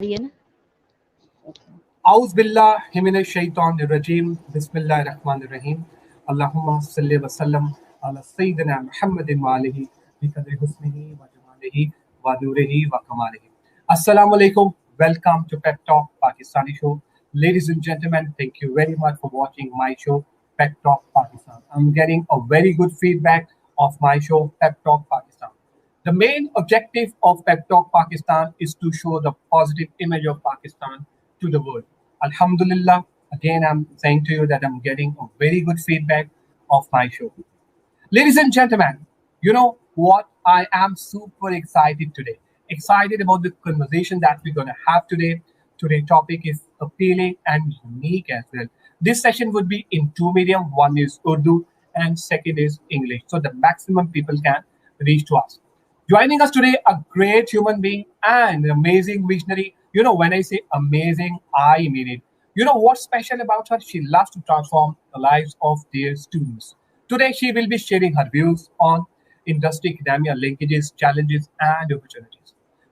رہی ہے نا. اعوذ باللہ من الشیطان الرجیم بسم اللہ الرحمن الرحیم اللہم صلی وسلم علی سیدنا محمد وآلہ بقدر حسنہ وجمالہ ونورہ وکمالہ. السلام علیکم. Welcome to Pep Talk Pakistani show. Ladies and gentlemen, thank you very much for watching my show Pep Talk Pakistan. I'm getting a very good feedback of my show Pep Talk Pakistan. The main objective of Pep Talk Pakistan is to show the positive image of Pakistan to the world. Alhamdulillah, again I'm saying to you that I'm getting a very good feedback of my show. Ladies and gentlemen, you know what? I am super excited today. Excited about the conversation that we're going to have today. Today's topic is appealing and unique as well. This session would be in two medium. One is Urdu and second is English. So the maximum people can reach to us. Joining us today, a great human being and an amazing visionary. You know, when I say amazing, I mean it. You know what's special about her? She loves to transform the lives of their students. Today, she will be sharing her views on industry academia linkages, challenges, and opportunities.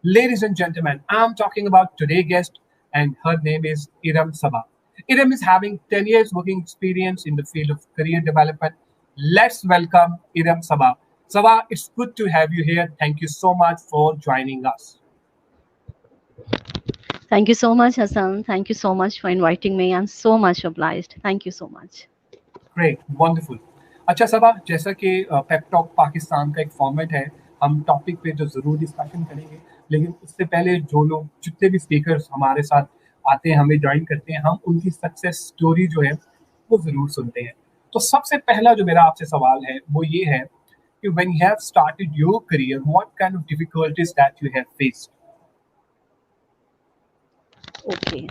Ladies and gentlemen, I'm talking about today's guest, and her name is Iram Sabah. Iram is having 10 years working experience in the field of career development. Let's welcome Iram Sabah. Sabah, it's good to have you here. Thank you so much for joining us. Thank you so much, Hassan. Thank you so much for inviting me. I'm so much obliged. Thank you so much. Great, wonderful. अच्छा सबा, जैसा कि pep talk Pakistan का एक format है, हम topic पे तो ज़रूर डिस्कशन करेंगे, लेकिन उससे पहले जो लोग जितने भी स्पीकर्स हमारे साथ आते हैं, हमें ज्वाइन करते हैं, हम उनकी सक्सेस स्टोरी जो है वो ज़रूर सुनते हैं. तो सबसे पहला जो मेरा आपसे सवाल है वो ये है कि when you have started your career, what kind of difficulties that you have faced? Okay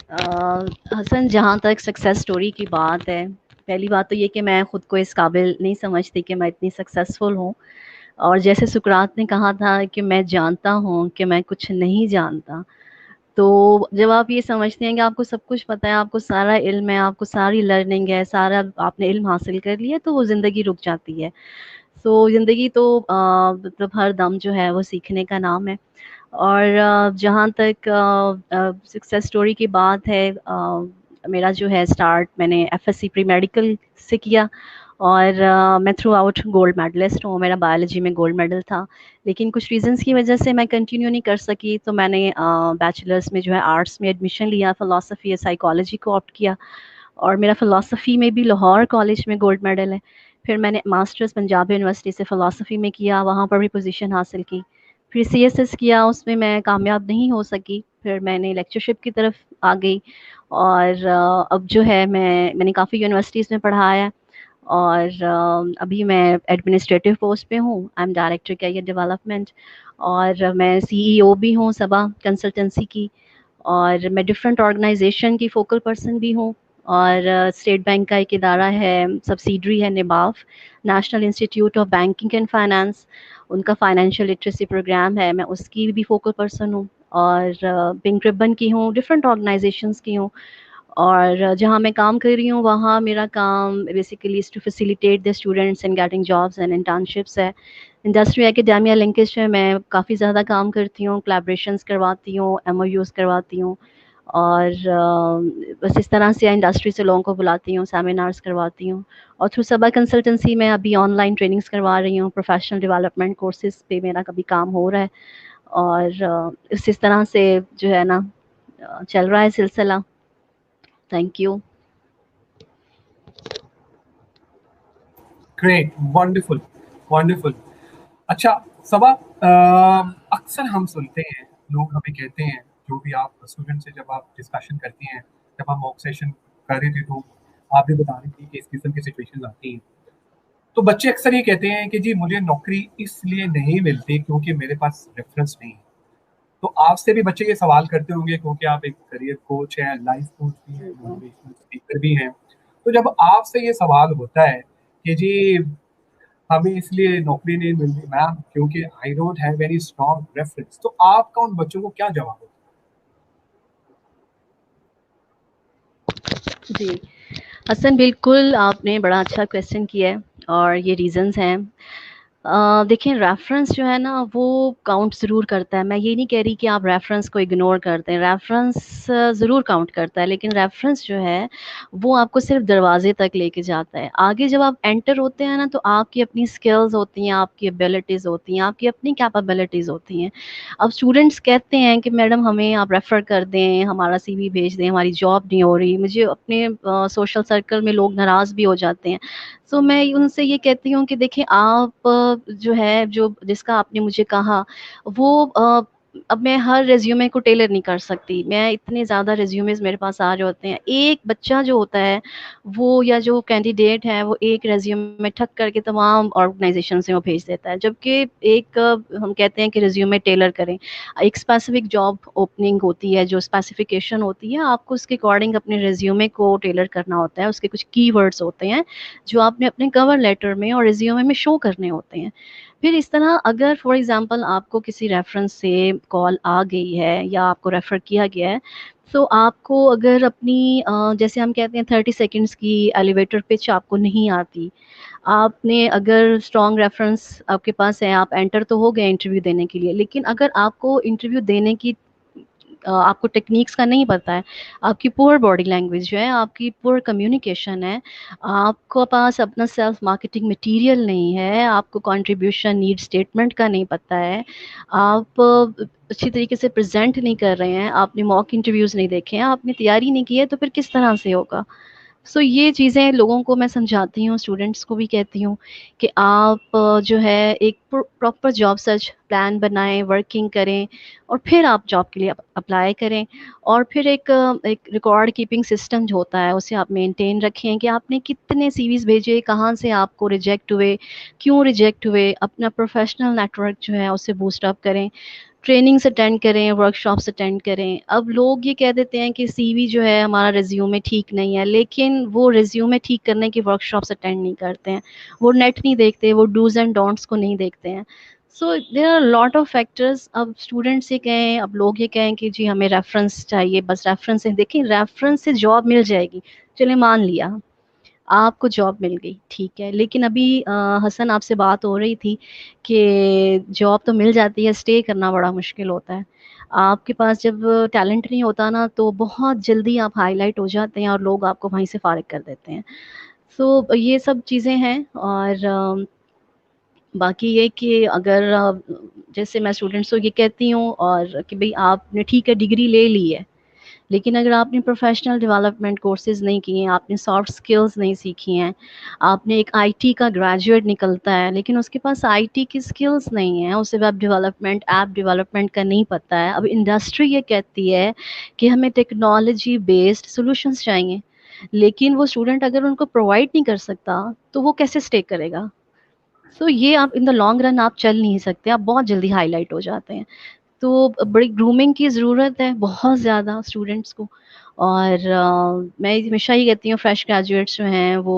Hasan, جہاں تک سکسیس سٹوری کی بات ہے، پہلی بات تو یہ کہ میں خود کو اس قابل نہیں سمجھتی کہ میں اتنی سکسیزفل ہوں. اور جیسے سقراط نے کہا تھا کہ میں جانتا ہوں کہ میں کچھ نہیں جانتا، تو جب آپ یہ سمجھتے ہیں کہ آپ کو سب کچھ پتہ ہے، آپ کو سارا علم ہے، آپ کو ساری لرننگ ہے، سارا آپ نے علم حاصل کر لیا، تو وہ زندگی رک جاتی ہے. سو زندگی تو مطلب ہر دم جو ہے وہ سیکھنے کا نام ہے. اور جہاں تک سکسیس سٹوری کی بات ہے، میرا جو ہے اسٹارٹ میں نے F S C pre medical سے کیا، اور میں تھرو آؤٹ گولڈ میڈلسٹ ہوں. میرا بایولوجی میں گولڈ میڈل تھا، لیکن کچھ ریزنس کی وجہ سے میں کنٹینیو نہیں کر سکی، تو میں نے بیچلرس میں جو ہے آرٹس میں ایڈمیشن لیا، فلاسفی یا سائیکالوجی کو آپٹ کیا، اور میرا فلاسفی میں بھی لاہور کالج میں گولڈ میڈل ہے. پھر میں نے ماسٹرز پنجاب یونیورسٹی سے فلاسفی میں کیا، وہاں پر بھی پوزیشن حاصل کی. پھر سی ایس ایس کیا، اس میں میں کامیاب نہیں ہو سکی. پھر میں نے لیکچرشپ کی طرف آ گئی، اور اب جو ہے میں نے کافی یونیورسٹیز میں پڑھایا ہے، اور ابھی میں ایڈمنسٹریٹو پوسٹ پہ ہوں. I'm director career development, اور میں سی ای او بھی ہوں صبا کنسلٹنسی کی، اور میں ڈفرینٹ آرگنائزیشن کی فوکل پرسن بھی ہوں. اور اسٹیٹ بینک کا ایک ادارہ ہے، سبسیڈری ہے NIBAF, national institute of banking and finance, ان کا فائنینشیل لٹریسی پروگرام ہے، میں اس کی بھی فوکل پرسن ہوں. اور پنک ربن کی ہوں، ڈفرینٹ آرگنائزیشنس کی ہوں. اور جہاں میں کام کر رہی ہوں وہاں میرا کام basically to facilitate the students and getting jobs and internships ہے. انڈسٹری اکیڈیمیا لنکیج پہ میں کافی زیادہ کام کرتی ہوں، کولیبریشنس کرواتی ہوں، ایم او یوز کرواتی ہوں، اور بس اس طرح سے انڈسٹری سے لوگوں کو بلاتی ہوں، سیمینارز کرواتی ہوں. اور تھرو صبا کنسلٹنسی میں ابھی آن لائن ٹریننگس کروا رہی ہوں، پروفیشنل ڈیولپمنٹ کورسز پہ میرا کبھی کام ہو رہا ہے، اور اس طرح سے جو ہے نا چل رہا ہے سلسلہ. Thank you. Great, wonderful wonderful. اچھا صبا، اکثر ہم سنتے ہیں، لوگ ہمیں کہتے ہیں، جو بھی آپ اسٹوڈنٹ سے جب آپ ڈسکشن کرتی ہیں، جب ہم موک سیشن کر رہے تھے تو آپ بھی بتا رہی تھی کہ اس قسم کی سچویشن آتی ہیں، تو بچے اکثر یہ کہتے ہیں کہ جی مجھے نوکری اس لیے نہیں ملتی کیونکہ میرے پاس ریفرنس نہیں ہے. تو آپ سے بھی بچے یہ سوال کرتے ہوں گے کیونکہ آپ ایک کریئر کوچ ہیں، لائف کوچ بھی ہیں، موٹیویشنل اسپیکر بھی ہیں. تو جب آپ سے یہ سوال ہوتا ہے کہ جی ہمیں اس لیے نوکری نہیں ملتی میم کیونکہ I don't have very strong reference, تو آپ کا ان بچوں کو کیا جواب ہوتا ہے؟ جی حسن، بالکل آپ نے بڑا اچھا کویشچن کیا ہے، اور یہ ریزنز ہیں. देखिए रेफ़रेंस जो है ना वो काउंट ज़रूर करता है। मैं ये नहीं कह रही कि आप रेफ़रेंस को इग्नोर कर दें, रेफ़रेंस ज़रूर काउंट करता है, लेकिन रेफ़रेंस जो है वो आपको सिर्फ़ दरवाज़े तक लेके जाता है। आगे जब आप एंटर होते हैं ना तो आपकी अपनी स्किल्स होती हैं, आपकी एबिलिटीज़ होती हैं, आपकी अपनी कैपेबिलिटीज़ होती हैं। अब स्टूडेंट्स कहते हैं कि मैडम हमें आप रेफ़र कर दें, हमारा सीवी भेज दें, हमारी जॉब नहीं हो रही। मुझे अपने सोशल सर्कल में लोग नाराज़ भी हो जाते हैं। सो मैं उनसे ये कहती हूँ कि देखिए आप जो है जो जिसका आपने मुझे कहा वो अब मैं हर रिज्यूमे को टेलर नहीं कर सकती। मैं इतने ज़्यादा रिज्यूमेज़ मेरे पास आ रहे होते हैं। एक बच्चा जो होता है वो या जो कैंडिडेट है वो एक रिज्यूमे ठक करके तमाम ऑर्गेनाइज़ेशंस में वो भेज देता है। जबकि एक हम कहते हैं कि रिज्यूमे टेलर करें। एक स्पेसिफिक जॉब ओपनिंग होती है, जो स्पेसिफिकेशन होती है, आपको उसके अकॉर्डिंग अपने रिज्यूमे को टेलर करना होता है। उसके कुछ कीवर्ड्स होते हैं जो आपने अपने कवर लेटर में और रिज्यूमे में शो करने होते हैं। फिर इस तरह अगर फॉर एग्जांपल आपको किसी रेफरेंस से कॉल आ गई है या आपको रेफ़र किया गया है, तो आपको अगर अपनी जैसे हम कहते हैं 30 सेकंड्स की एलिवेटर पिच आपको नहीं आती, आपने अगर स्ट्रॉन्ग रेफरेंस आपके पास है, आप एंटर तो हो गए इंटरव्यू देने के लिए, लेकिन अगर आपको इंटरव्यू देने की आपको टेक्निक्स का नहीं पता है, आपकी पुअर बॉडी लैंग्वेज जो है, आपकी पुअर कम्युनिकेशन है, आपको पास अपना सेल्फ मार्केटिंग मटेरियल नहीं है, आपको कंट्रीब्यूशन नीड स्टेटमेंट का नहीं पता है, आप अच्छी तरीके से प्रेज़ेंट नहीं कर रहे हैं, आपने मॉक इंटरव्यूज़ नहीं देखे हैं, आपने तैयारी नहीं की है, तो फिर किस तरह से होगा? सो ये चीज़ें लोगों को मैं समझाती हूँ, स्टूडेंट्स को भी कहती हूँ कि आप जो है एक प्रॉपर जॉब सर्च प्लान बनाएँ, वर्किंग करें और फिर आप जॉब के लिए अप्लाई करें। और फिर एक रिकॉर्ड कीपिंग सिस्टम जो होता है उसे आप मेंटेन रखें कि आपने कितने सीवीज़ भेजे, कहाँ से आपको रिजेक्ट हुए, क्यों रिजेक्ट हुए, अपना प्रोफेशनल नेटवर्क जो है उसे बूस्ट अप करें। ट्रेनिंग्स अटेंड करें, वर्कशॉप्स अटेंड करें। अब लोग ये कह देते हैं कि सीवी जो है हमारा रिज़्यूमे ठीक नहीं है, लेकिन वो रिज़्यूमे ठीक करने की वर्कशॉप्स अटेंड नहीं करते हैं। वो नेट नहीं देखते, वो डूज़ एंड डोंट्स को नहीं देखते हैं। So there are lot of factors. अब स्टूडेंट्स ये कहें, अब लोग ये कहें कि जी हमें रेफ़रेंस चाहिए, बस रेफ़रेंस से देखिए रेफ़रेंस से जॉब मिल जाएगी। चलिए मान लिया आपको जॉब मिल गई, ठीक है। लेकिन अभी हसन आपसे बात हो रही थी कि जॉब तो मिल जाती है, स्टे करना बड़ा मुश्किल होता है। आपके पास जब टैलेंट नहीं होता ना, तो बहुत जल्दी आप हाइलाइट हो जाते हैं और लोग आपको वहीं से फ़ारिग कर देते हैं। सो ये सब चीज़ें हैं। और बाकी ये कि अगर जैसे मैं स्टूडेंट्स को ये कहती हूँ और कि भई आपने ठीक है डिग्री ले ली है, लेकिन अगर आपने प्रोफेशनल डेवलपमेंट कोर्सेज़ नहीं किए हैं, आपने सॉफ्ट स्किल्स नहीं सीखी हैं, आपने एक आईटी का ग्रेजुएट निकलता है, लेकिन उसके पास आईटी की स्किल्स नहीं है, उसे वेब डेवलपमेंट, ऐप डेवलपमेंट का नहीं पता है। अब इंडस्ट्री ये कहती है कि हमें टेक्नोलॉजी बेस्ड सॉल्यूशंस चाहिए, लेकिन वो स्टूडेंट अगर उनको प्रोवाइड नहीं कर सकता, तो वो कैसे स्टे करेगा? सो ये आप इन द लॉन्ग रन आप चल नहीं सकते, आप बहुत जल्दी हाइलाइट हो जाते हैं। तो बड़ी ग्रूमिंग की ज़रूरत है बहुत ज़्यादा स्टूडेंट्स को। और मैं हमेशा ही कहती हूँ फ्रेश ग्रेजुएट्स जो हैं वो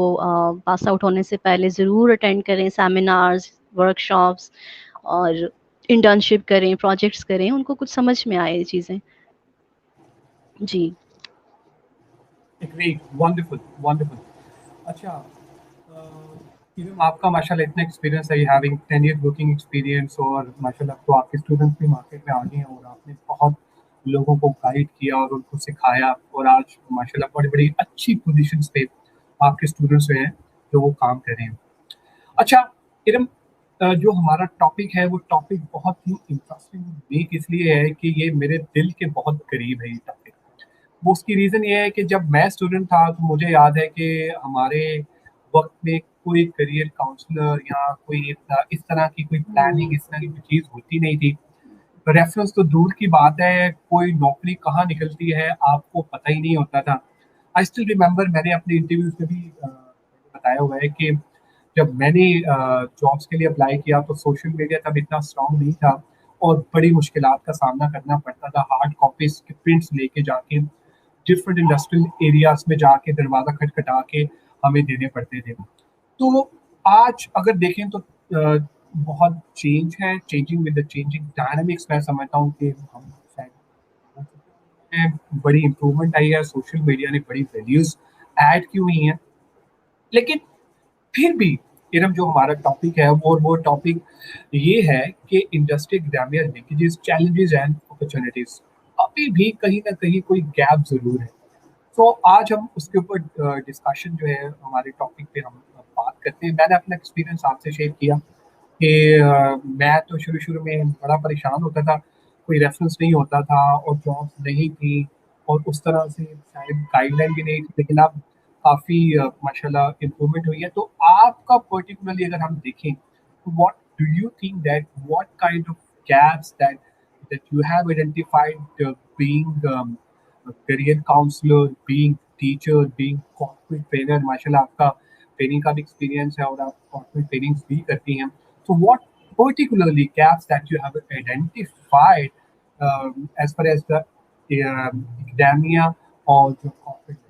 पास आउट होने से पहले ज़रूर अटेंड करें सेमिनार्स, वर्कशॉप्स और इंटर्नशिप करें, प्रोजेक्ट्स करें, उनको कुछ समझ में आए ये चीज़ें। जी। Great, wonderful, wonderful. अच्छा, इवन आपका माशाल्लाह इतना एक्सपीरियंस है, you having 10 year working experience, और माशाल्लाह अब तो आपके स्टूडेंट्स भी मार्केट में आ गए हैं और आपने बहुत लोगों को गाइड किया और उनको सिखाया, और आज माशाल्लाह बड़ी-बड़ी अच्छी पोज़ीशंस पे आपके स्टूडेंट्स जो हैं, जो वो काम कर रहे हैं। अच्छा, इरम, जो हमारा टॉपिक है वो टॉपिक बहुत ही इंटरेस्टिंग वीक इसलिए है कि ये मेरे दिल के बहुत करीब है ये टॉपिक। वो उसकी रीज़न ये है कि जब मैं स्टूडेंट था तो मुझे याद है कि हमारे वक़्त में कोई करियर काउंसलर या कोई इस तरह की कोई प्लानिंग, हुँ। इस तरह की कोई चीज़ होती नहीं थी। रेफ़रेंस तो दूर की बात है, कोई नौकरी कहाँ निकलती है आपको पता ही नहीं होता था। आई स्टिल रिमेंबर, मैंने अपने इंटरव्यूज़ में भी बताया हुआ है कि जब मैंने जॉब्स के लिए अप्लाई किया तो सोशल मीडिया तब इतना स्ट्रॉन्ग नहीं था और बड़ी मुश्किलात का सामना करना पड़ता था। हार्ड कॉपीज़ के प्रिंट्स लेके जाके डिफरेंट इंडस्ट्रियल एरियाज़ में जाके दरवाज़ा खटखटा के हमें देने पड़ते थे। तो आज अगर देखें तो बहुत चेंज है, changing with the changing dynamics, मैं समझता हूँ कि हम शायद हो चुके हैं, बड़ी इम्प्रूवमेंट आई है, सोशल मीडिया ने बड़ी वैल्यूज़ ऐड की हुई हैं। लेकिन फिर भी ارم جو ہمارا ٹاپک ہے وہ ٹاپک یہ ہے کہ industry examiner linkages, challenges and opportunities. ابھی بھی کہیں نہ کہیں کوئی گیپ ضرور ہے. تو آج ہم اس کے اوپر ڈسکشن جو ہے ہمارے ٹاپک پہ ہم بات کرتے ہیں. میں نے اپنا ایکسپیرینس آپ سے شیئر کیا کہ میں تو شروع میں بڑا پریشان ہوتا تھا، کوئی ریفرنس نہیں ہوتا تھا اور جابس نہیں تھی اور اس طرح سے شاید گائیڈ لائن بھی نہیں تھی، لیکن اب کافی ماشاء اللہ امپرومنٹ ہوئی ہے. تو آپ کا پرٹیکولرلی اگر ہم دیکھیں what do you think that what kind of gaps that you have identified being career counselor, being teacher, being corporate trainer. ماشاء اللہ آپ کا ٹریننگ کا بھی ایکسپیرینس ہے اور آپ کارپوریٹ ٹریننگس بھی کرتی ہیں. تو what particularly gaps that you have identified as far as the academia or the corporate.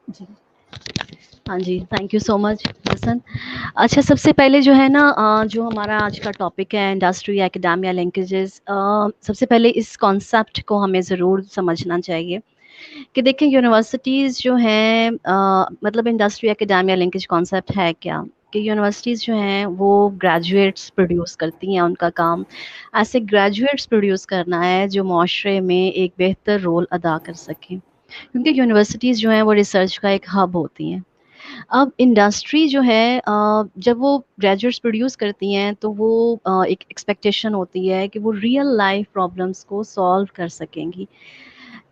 جی ہاں جی، تھینک یو سو مچ حسن. اچھا، سب سے پہلے جو ہے نا جو ہمارا آج کا ٹاپک ہے انڈسٹری اکیڈیمیا لنکیجز، سب سے پہلے اس کانسیپٹ کو ہمیں ضرور سمجھنا چاہیے کہ دیکھیں یونیورسٹیز جو ہیں مطلب انڈسٹری اکیڈیمیا لنکیج کانسیپٹ ہے کیا، کہ یونیورسٹیز جو ہیں وہ گریجویٹس پروڈیوس کرتی ہیں. ان کا کام ایسے گریجویٹس پروڈیوس کرنا ہے جو معاشرے میں ایک بہتر رول ادا کر سکیں، کیونکہ یونیورسٹیز جو ہیں وہ ریسرچ کا ایک ہب ہوتی ہیں. اب انڈسٹری جو ہے جب وہ گریجویٹس پروڈیوس کرتی ہیں تو وہ ایک ایکسپیکٹیشن ہوتی ہے کہ وہ ریئل لائف پرابلمس کو سالو کر سکیں گی.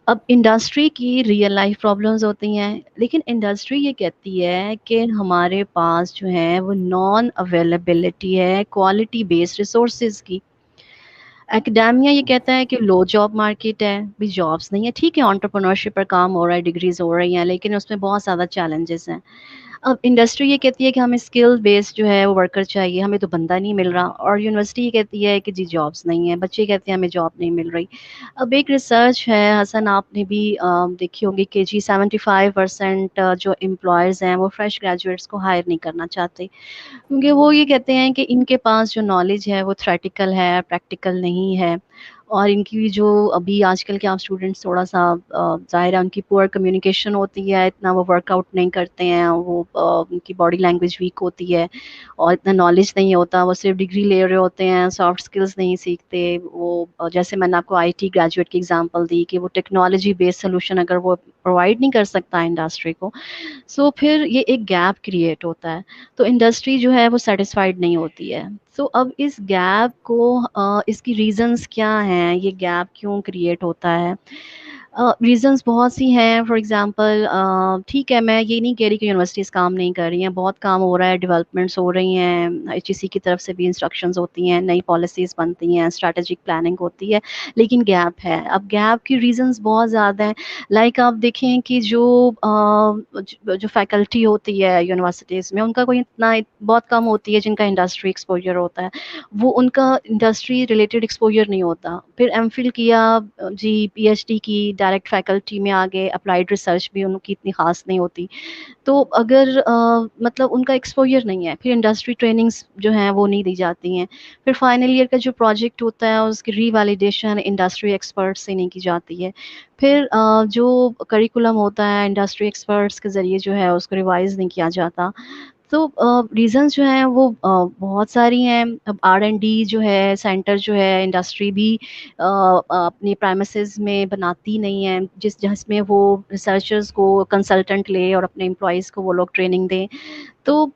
اب انڈسٹری کی ریئل لائف پرابلمز ہوتی ہیں، لیکن انڈسٹری یہ کہتی ہے کہ ہمارے پاس جو ہے وہ نان اویلیبلٹی ہے کوالٹی بیسڈ ریسورسز کی. اکیڈیمیا یہ کہتا ہے کہ لو جاب مارکیٹ ہے، بھی جابس نہیں ہے. ٹھیک ہے، انٹرپرنورشپ پر کام ہو رہا ہے، ڈگریز ہو رہی ہیں، لیکن اس میں بہت زیادہ چیلنجز ہیں. اب انڈسٹری یہ کہتی ہے کہ ہمیں اسکل بیس جو ہے وہ ورکر چاہیے، ہمیں تو بندہ نہیں مل رہا. اور یونیورسٹی یہ کہتی ہے کہ جی جابس نہیں ہیں، بچے کہتے ہیں ہمیں جاب نہیں مل رہی. اب ایک ریسرچ ہے حسن، آپ نے بھی دیکھی ہوگی کہ جی 75% جو امپلائرز ہیں وہ فریش گریجویٹس کو ہائر نہیں کرنا چاہتے، کیونکہ وہ یہ کہتے ہیں کہ ان کے پاس جو نالج ہے وہ تھریٹیکل ہے، پریکٹیکل نہیں ہے. اور ان کی جو ابھی آج کل کے آپ اسٹوڈنٹس تھوڑا سا ظاہر ہے ان کی پور کمیونیکیشن ہوتی ہے، اتنا وہ ورک آؤٹ نہیں کرتے ہیں، وہ ان کی باڈی لینگویج ویک ہوتی ہے اور اتنا نالج نہیں ہوتا، وہ صرف ڈگری لے رہے ہوتے ہیں، سافٹ اسکلز نہیں سیکھتے. وہ جیسے میں نے آپ کو آئی ٹی گریجویٹ کی ایگزامپل دی کہ وہ ٹیکنالوجی بیسڈ سولوشن اگر وہ پرووائڈ نہیں کر سکتا انڈسٹری کو، سو پھر یہ ایک گیپ کریٹ ہوتا ہے. تو انڈسٹری جو ہے وہ سیٹسفائیڈ نہیں ہوتی ہے. سو اب اس گیپ کو اس کی ریزنز کیا ہیں، یہ گیپ کیوں کریٹ ہوتا ہے؟ ریزنز بہت سی ہیں. فار ایگزامپل ٹھیک ہے، میں یہ نہیں کہہ رہی کہ یونیورسٹیز کام نہیں کر رہی ہیں، بہت کام ہو رہا ہے، ڈیولپمنٹس ہو رہی ہیں، ایچ ای سی کی طرف سے بھی انسٹرکشنز ہوتی ہیں، نئی پالیسیز بنتی ہیں، اسٹریٹجک پلاننگ ہوتی ہے، لیکن گیپ ہے. اب گیپ کی ریزنز بہت زیادہ ہیں. لائک آپ دیکھیں کہ جو فیکلٹی ہوتی ہے یونیورسٹیز میں، ان کا کوئی اتنا بہت کم ہوتی ہے جن کا انڈسٹری ایکسپوجر ہوتا ہے، وہ ان کا انڈسٹری ریلیٹڈ ایکسپوجر نہیں ہوتا. پھر ایم فل کیا، جی پی ایچ ڈی کی، ڈائریکٹ فیکلٹی میں آگے اپلائیڈ ریسرچ بھی ان کی اتنی خاص نہیں ہوتی. تو اگر مطلب ان کا ایکسپوجر نہیں ہے، پھر انڈسٹری ٹریننگز جو ہیں وہ نہیں دی جاتی ہیں. پھر فائنل ایئر کا جو پروجیکٹ ہوتا ہے اس کی ری ویلیڈیشن انڈسٹری ایکسپرٹ سے نہیں کی جاتی ہے. پھر جو کریکولم ہوتا ہے انڈسٹری ایکسپرٹس کے ذریعے جو ہے اس کو ریوائز نہیں کیا جاتا. تو ریزنس جو ہیں وہ بہت ساری ہیں. اب آر اینڈ ڈی جو ہے سینٹر جو ہے انڈسٹری بھی اپنی پرائمسز میں بناتی نہیں ہے جس میں وہ ریسرچرز کو کنسلٹنٹ لے اور اپنے امپلائیز کو وہ لوگ ٹریننگ دیں. تو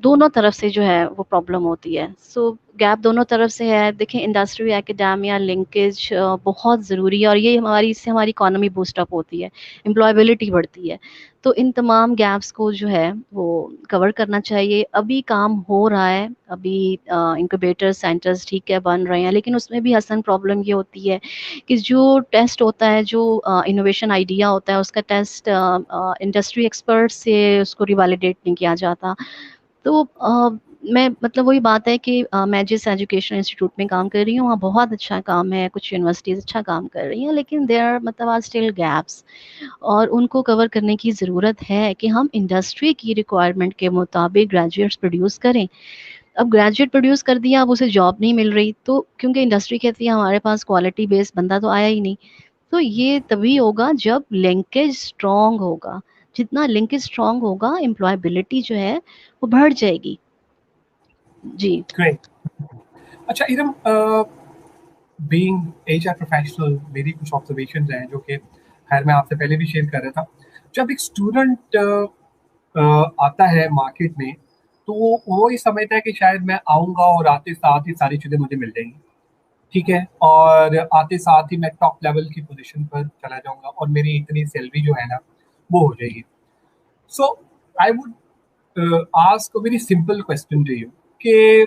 دونوں طرف سے جو ہے وہ پرابلم ہوتی ہے. سو گیپ دونوں طرف سے ہے. دیکھیں انڈسٹری اکیڈیمیا لنکیج بہت ضروری ہے اور یہ اس سے ہماری اکانومی بوسٹ اپ ہوتی ہے، امپلائیبلٹی بڑھتی ہے. تو ان تمام گیپس کو جو ہے وہ کور کرنا چاہیے. ابھی کام ہو رہا ہے، ابھی انکوبیٹر سینٹرز ٹھیک ہے بن رہے ہیں، لیکن اس میں بھی حسن پرابلم یہ ہوتی ہے کہ جو ٹیسٹ ہوتا ہے، جو انوویشن آئیڈیا ہوتا ہے، اس کا ٹیسٹ انڈسٹری ایکسپرٹ سے اس کو ریویلیڈیٹ نہیں کیا جاتا. تو میں مطلب وہی بات ہے کہ میں جس ایجوکیشن انسٹیٹیوٹ میں کام کر رہی ہوں وہاں بہت اچھا کام ہے، کچھ یونیورسٹیز اچھا کام کر رہی ہیں، لیکن دیر آر مطلب آر اسٹل گیپس اور ان کو کور کرنے کی ضرورت ہے کہ ہم انڈسٹری کی ریکوائرمنٹ کے مطابق گریجویٹس پروڈیوس کریں. اب گریجویٹ پروڈیوس کر دیا، اب اسے جاب نہیں مل رہی، تو کیونکہ انڈسٹری کہتی ہے ہمارے پاس کوالٹی بیس بندہ تو آیا ہی نہیں. تو یہ تبھی ہوگا جب لنکیج اسٹرانگ ہوگا، जितना लिंकेज स्ट्रांग होगा एम्प्लॉयबिलिटी जो है वो बढ़ जाएगी. जी. Great. अच्छा इरम, बीइंग HR प्रोफेशनल मेरी कुछ ऑब्जर्वेशंस हैं जो कि खैर मैं आपसे पहले भी शेयर कर रहा था. जब एक स्टूडेंट आता है मार्केट में तो वो ये समझता है कि शायद मैं आऊँगा और आते साथ ही सारी चीज़ें मुझे मिल जाएंगी, ठीक है, और आते साथ ही मैं टॉप लेवल की पोजीशन पर चला जाऊँगा और मेरी इतनी सैलरी जो है ना वो हो जाएगी. So I would ask a very simple question to you कि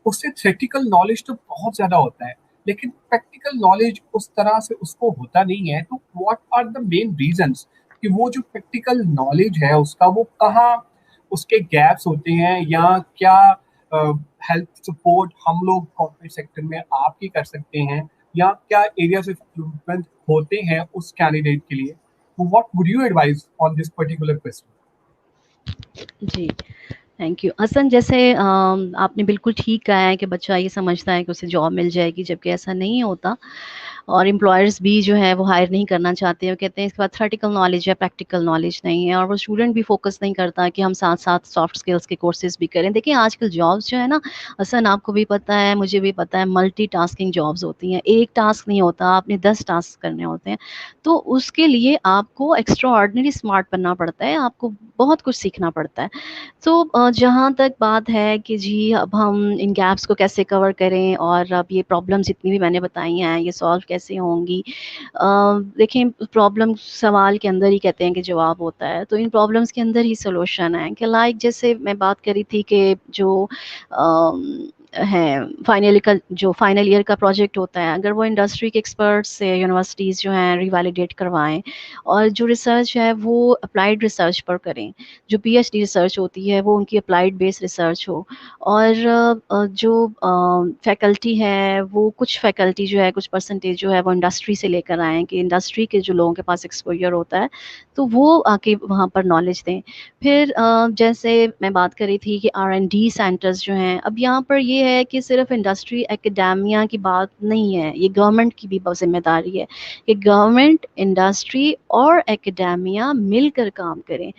उससे थ्योरेटिकल नॉलेज तो बहुत ज़्यादा होता है लेकिन प्रैक्टिकल नॉलेज उस तरह से उसको होता नहीं है. तो what are the main reasons कि वो जो प्रैक्टिकल नॉलेज है उसका वो कहाँ उसके गैप्स होते हैं, या क्या हेल्प सपोर्ट हम लोग कॉर्पोरेट सेक्टर में आप ही कर सकते हैं, या क्या एरियाज ऑफ इम्प्रूवमेंट होते हैं उस कैंडिडेट के लिए. What would you advise on this particular question? जी, थैंक यू. हसन, जैसे आपने बिल्कुल ठीक कहा है कि बच्चा ये समझता है कि उसे जॉब मिल जाएगी, जबकि ऐसा नहीं होता. और एम्प्लॉयर्स भी जो है वो हायर नहीं करना चाहते हैं. वो कहते हैं इसके बाद थ्योरेटिकल नॉलेज है, प्रैक्टिकल नॉलेज नहीं है. और वो स्टूडेंट भी फोकस नहीं करता कि हम साथ साथ सॉफ्ट स्किल्स के कोर्सेज भी करें. देखिए आजकल जॉब्स जो है ना, हसन आपको भी पता है, मुझे भी पता है, मल्टीटास्किंग जॉब्स होती हैं. एक टास्क नहीं होता, आपने 10 टास्क करने होते हैं. तो उसके लिए आपको एक्स्ट्रा ऑर्डिनरी स्मार्ट बनना पड़ता है, आपको बहुत कुछ सीखना पड़ता है. तो जहाँ तक बात है कि जी अब हम इन गैप्स को कैसे कवर करें और अब ये प्रॉब्लम्स जितनी भी मैंने बताई हैं ये सॉल्व कैसे होंगी. देखें, प्रॉब्लम सवाल के अंदर ही कहते हैं कि जवाब होता है. तो इन प्रॉब्लम्स के अंदर ही सोल्यूशन है कि लाइक जैसे मैं बात करी थी कि जो है फाइनल ईयर का प्रोजेक्ट होता है, अगर वो इंडस्ट्री के एक्सपर्ट्स से यूनिवर्सिटीज़ जो हैं रिवैलिडेट करवाएं और जो रिसर्च है वो अप्लाइड रिसर्च पर करें. जो PhD रिसर्च होती है वो उनकी अप्लाइड बेस्ड रिसर्च हो. और जो फैकल्टी है वो कुछ फैकल्टी जो है कुछ परसेंटेज जो है वो इंडस्ट्री से लेकर आएँ कि इंडस्ट्री के जो लोगों के पास एक्सपोजर होता है तो वो आके वहाँ पर नॉलेज दें. फिर जैसे मैं बात कर रही थी कि R&D सेंटर्स जो हैं, अब यहाँ पर ये है कि सिर्फ इंडस्ट्री एकेडेमिया की बात नहीं है, ये गवर्नमेंट की भी बहुत जिम्मेदारी है कि गवर्नमेंट, इंडस्ट्री और एकेडेमिया मिलकर काम करें.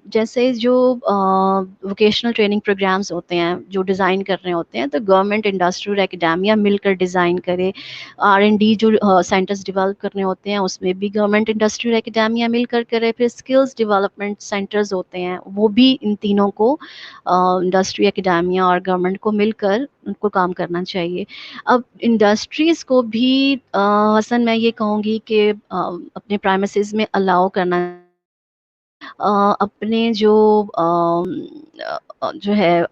जैसे जो वोकेशनल ट्रेनिंग प्रोग्राम्स होते हैं जो डिज़ाइन कर रहे होते हैं, तो गवर्नमेंट, इंडस्ट्री और एकेडेमिया मिलकर डिज़ाइन करे. R&D जो सेंटर्स डेवलप करने होते हैं उसमें भी गवर्नमेंट, इंडस्ट्री और एकेडेमिया मिलकर करे. फिर स्किल्स डेवलपमेंट सेंटर्स होते हैं वो भी इन तीनों को इंडस्ट्री, एकेडेमिया और गवर्नमेंट को मिलकर उनको काम करना चाहिए. अब इंडस्ट्रीज़ को भी हसन मैं ये कहूँगी कि अपने प्राइमसीज में अलाउ करना, अपने जो है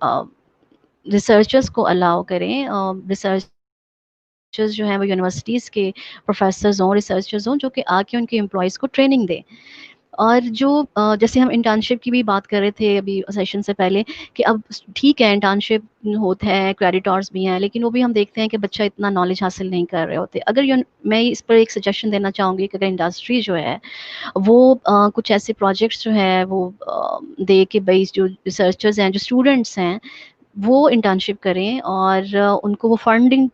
रिसर्चर्स को अलाउ करें. रिसर्चर्स जो हैं वो यूनिवर्सिटीज़ के प्रोफेसर्स हों, रिसर्चर्स हों जो कि आके उनके एम्प्लॉयज़ को ट्रेनिंग दें. और जो जैसे हम इंटर्नशिप की भी बात कर रहे थे अभी सेशन से पहले कि अब ठीक है इंटर्नशिप होता है, क्रेडिटर्स भी हैं, लेकिन वो भी हम देखते हैं कि बच्चा इतना नॉलेज हासिल नहीं कर रहे होते. अगर मैं इस पर एक सजेशन देना चाहूँगी कि अगर इंडस्ट्री जो है वो कुछ ऐसे प्रोजेक्ट्स जो है वो दे के भाई जो रिसर्चर्स हैं, जो स्टूडेंट्स हैं, वो इंटर्नशिप करें और उनको वो फंडिंग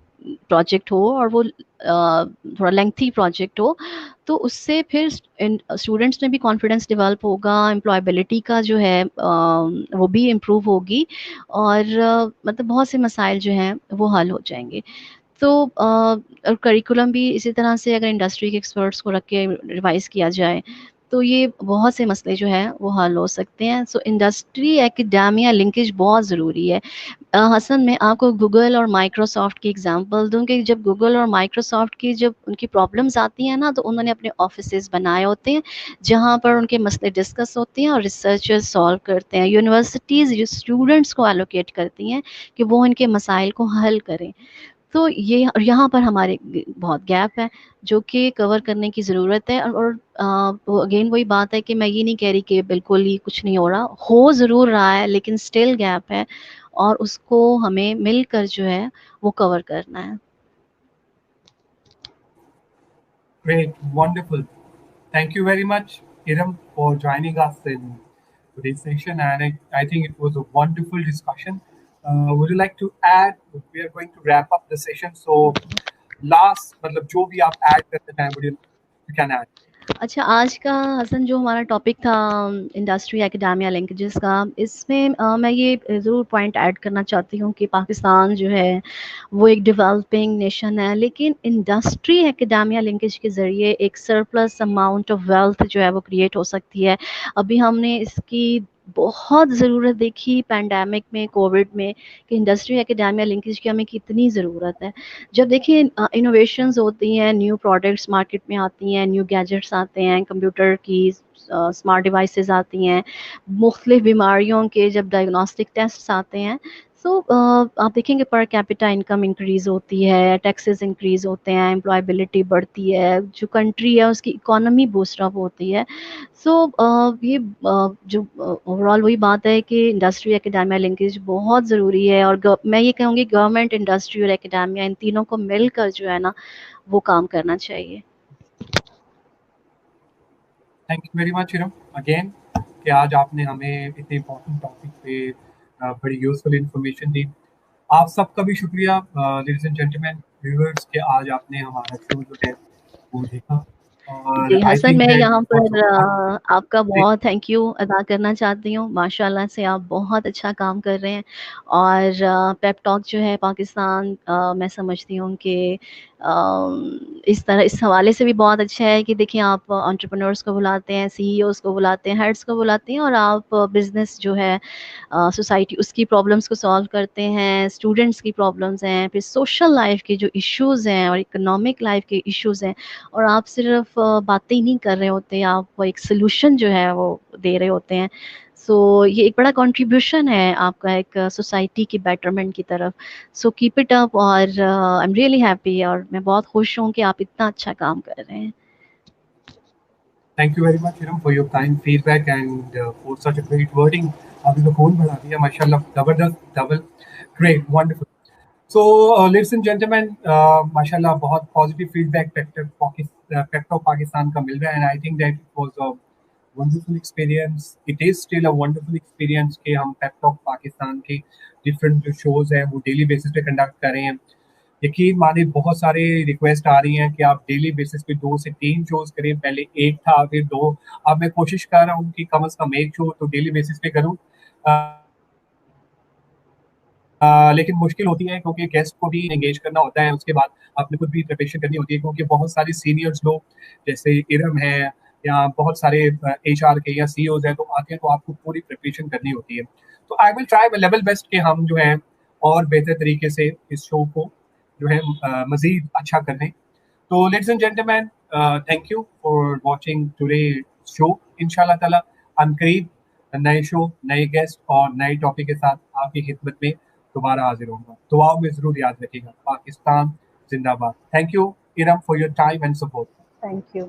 प्रोजेक्ट हो और वो थोड़ा लेंथी प्रोजेक्ट हो, तो उससे फिर स्टूडेंट्स में भी कॉन्फिडेंस डेवलप होगा, एम्प्लॉयबिलिटी का जो है वो भी इम्प्रूव होगी और मतलब बहुत से मसाइल जो हैं वो हल हो जाएंगे. तो और करिकुलम भी इसी तरह से अगर इंडस्ट्री के एक्सपर्ट्स को रख के रिवाइज किया जाए तो ये बहुत से मसले जो हैं वो हल हो सकते हैं. सो इंडस्ट्री एकेडेमिया लिंकेज बहुत ज़रूरी है. हसन, मैं आपको गूगल और माइक्रोसॉफ्ट की एग्जांपल दूं कि जब गूगल और माइक्रोसॉफ्ट की जब उनकी प्रॉब्लम्स आती हैं ना तो उन्होंने अपने ऑफिसेज बनाए होते हैं जहां पर उनके मसले डिस्कस होते हैं और रिसर्चर्स सॉल्व करते हैं. यूनिवर्सिटीज़ स्टूडेंट्स को एलोकेट करती हैं कि वो इनके मसाइल को हल करें. तो ये और यहाँ पर हमारे बहुत गैप है जो कि कवर करने की ज़रूरत है. और वो अगेन वही बात है कि मैं ये नहीं कह रही कि बिल्कुल ही कुछ नहीं हो रहा, हो ज़रूर रहा है लेकिन स्टिल गैप है और उसको हमें मिलकर जो है वो कवर करना है. Great, wonderful. Thank you very much, Iram, for joining us in today's session. And I think it was a wonderful discussion. Would you like to add? We are going to wrap up the session. So, last, मतलब जो भी आप add करते हैं, would you can add? अच्छा, आज का हसन जो हमारा टॉपिक था इंडस्ट्री एकेडेमिया लिंकेजेस का, इसमें मैं ये ज़रूर पॉइंट ऐड करना चाहती हूँ कि पाकिस्तान जो है वो एक डेवलपिंग नेशन है, लेकिन इंडस्ट्री एकेडेमिया लिंकेज के ज़रिए एक सरप्लस अमाउंट ऑफ वेल्थ जो है वो क्रिएट हो सकती है। अभी हमने इसकी बहुत ज़रूरत देखी पैंडेमिक में, कोविड में, कि इंडस्ट्री एकेडेमिया लिंकेज की हमें कितनी ज़रूरत है। जब देखिए इनोवेशंस होती हैं, न्यू प्रोडक्ट्स मार्केट में आती हैं, न्यू गैजेट्स आते हैं, कंप्यूटर की स्मार्ट डिवाइसेस आती हैं, मुख्तलिफ बीमारियों के जब डायग्नोस्टिक टेस्ट्स आते हैं, सो आप देखेंगे पर कैपिटा इनकम इंक्रीज होती है, टैक्सेस इंक्रीज होते हैं, एम्प्लॉयबिलिटी बढ़ती है, जो कंट्री है उसकी इकोनॉमी बूस्ट अप होती है। सो ये जो ओवरऑल वही बात है कि इंडस्ट्री एकेडेमिया लिंकेज बहुत ज़रूरी है, और मैं ये कहूँगी गवर्नमेंट, इंडस्ट्री और एकेडेमिया, इन तीनों को मिलकर जो है ना वो काम करना चाहिए। Thank you very much Iram again कि आज आपने हमें इतने इम्पोर्टेंट टॉपिक पे बड़ी यूजफुल इंफॉर्मेशन दी। आप सबका भी शुक्रिया लेडीज एंड जेंटलमैन व्यूअर्स कि आज आपने हमारा शो जो है वो देखा। और जी आई हसन, थिंक मैं दैट यहाँ पर वाज आपका बहुत थैंक यू अदा करना चाहती हूँ। माशाल्लाह से आप बहुत अच्छा काम कर रहे हैं, और पेप टॉक जो है पाकिस्तान, मैं समझती हूँ कि इस तरह इस हवाले से भी बहुत अच्छा है कि देखिए आप एंटरप्रेन्योर्स को बुलाते हैं, सीईओज़ को बुलाते हैं, हेड्स को बुलाते हैं, और आप बिज़नेस जो है सोसाइटी उसकी प्रॉब्लम्स को सॉल्व करते हैं, स्टूडेंट्स की प्रॉब्लम्स हैं, फिर सोशल लाइफ के जो इश्यूज़ हैं और इकोनॉमिक लाइफ के इश्यूज़ हैं, और आप सिर्फ बातें ही नहीं कर रहे होते, आप वो एक सोल्यूशन जो है वो दे रहे होते हैं। सो ये एक बड़ा कंट्रीब्यूशन है आपका एक सोसाइटी की बेटरमेंट की तरफ। सो कीप इट अप, और आई एम रियली हैप्पी, और मैं बहुत खुश हूँ कि आप इतना अच्छा काम कर रहे हैं। Thank you very much Iram for your kind feedback and for such a great wording. अभी तो खून बढ़ा दिया माशाल्लाह, जबरदस्त, double great, wonderful. So, ladies and gentlemen, माशाल्लाह बहुत पॉजिटिव फीडबैक पेप्टो पाकिस्तान का मिल रहा है, and I think that it was a wonderful experience. It is still a wonderful experience कि हम पेप्टो पाकिस्तान के डिफरेंट जो शोज हैं वो डेली बेसिस पे कंडक्ट कर रहे हैं। यकीन माने बहुत सारे रिक्वेस्ट आ रही हैं कि आप डेली बेसिस पे 2 से 3 शोज करें, पहले 1 था फिर 2। अब मैं कोशिश कर रहा हूँ कि कम से कम 1 शो तो डेली बेसिस पे करूँ। लेकिन मुश्किल होती है क्योंकि गेस्ट को भी एंगेज करना होता है, उसके बाद आपने खुद भी प्रिपरेशन करनी होती है, क्योंकि बहुत सारे सीनियर्स लोग जैसे इरम है या बहुत सारे एचआर के या सीईओज हैं तो आते हैं, तो आपको पूरी प्रिपरेशन करनी होती है। तो I will try my level best कि हम जो है और बेहतर तरीके से इस शो को जो है मजीद अच्छा कर लें। तो ladies and gentleman, thank you for watching today show. इंशाल्लाह ताला अनकरीब नए शो, नए गेस्ट और नए टॉपिक के साथ आपकी खिदमत में दोबारा हाजिर होऊंगा। दुआओं में जरूर याद रखिएगा। पाकिस्तान जिंदाबाद। Thank you Iram for your time and support. Thank you.